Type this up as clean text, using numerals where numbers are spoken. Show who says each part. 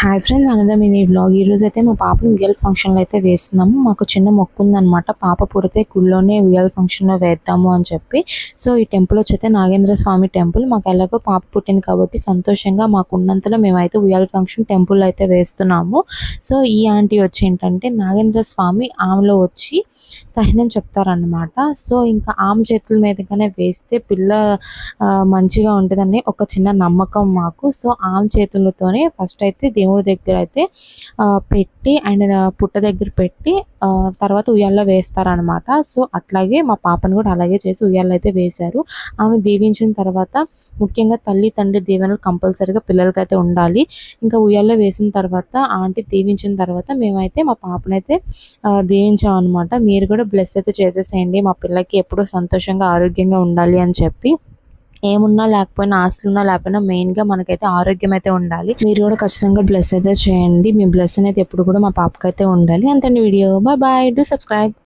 Speaker 1: Hi friends, another mini vlog. ఈరోజు అయితే మా పాపను ఉయ్యాల ఫంక్షన్లో అయితే వేస్తున్నాము. మాకు చిన్న మొక్కు ఉందనమాట. పాప పుడితే గుళ్ళోనే ఉయ్యాల ఫంక్షన్లో వేద్దాము అని చెప్పి. సో ఈ టెంపుల్ వచ్చి అయితే నాగేంద్ర స్వామి టెంపుల్. మాకు ఎలాగో పాప పుట్టింది కాబట్టి సంతోషంగా మాకు ఉన్నంతలో మేమైతే ఉయ్యాల ఫంక్షన్ టెంపుల్ అయితే వేస్తున్నాము. సో ఈ ఆంటీ వచ్చి ఏంటంటే నాగేంద్ర స్వామి ఆమెలో వచ్చి సహనం చెప్తారనమాట. సో ఇంకా ఆమె చేతుల మీదగానే వేస్తే పిల్ల మంచిగా ఉంటుందని ఒక చిన్న నమ్మకం మాకు. సో ఆమె చేతులతోనే ఫస్ట్ అయితే దేవుడి దగ్గర అయితే పెట్టి అండ్ పుట్ట దగ్గర పెట్టి తర్వాత ఉయ్యాల్లో వేస్తారనమాట. సో అట్లాగే మా పాపను కూడా అలాగే చేసి ఉయ్యాల్లో అయితే వేశారు. ఆమె దీవించిన తర్వాత ముఖ్యంగా తల్లి తండ్రి దీవెనలు కంపల్సరీగా పిల్లలకైతే ఉండాలి. ఇంకా ఉయ్యాల్లో వేసిన తర్వాత ఆంటీ దీవించిన తర్వాత మేమైతే మా పాపనైతే దీవించాం అనమాట. మీరు కూడా బ్లెస్ అయితే చేసేసేయండి, మా పిల్లకి ఎప్పుడూ సంతోషంగా ఆరోగ్యంగా ఉండాలి అని చెప్పి. ఏమున్నా లేకపోయినా, ఆస్తులున్నా లేకపోయినా మెయిన్గా మనకైతే ఆరోగ్యం అయితే ఉండాలి. మీరు కూడా ఖచ్చితంగా బ్లెస్ అయితే చేయండి. మీ బ్లెస్ అయితే ఎప్పుడు కూడా మా పాపకైతే ఉండాలి. అంతండి video. Bye bye. Do subscribe.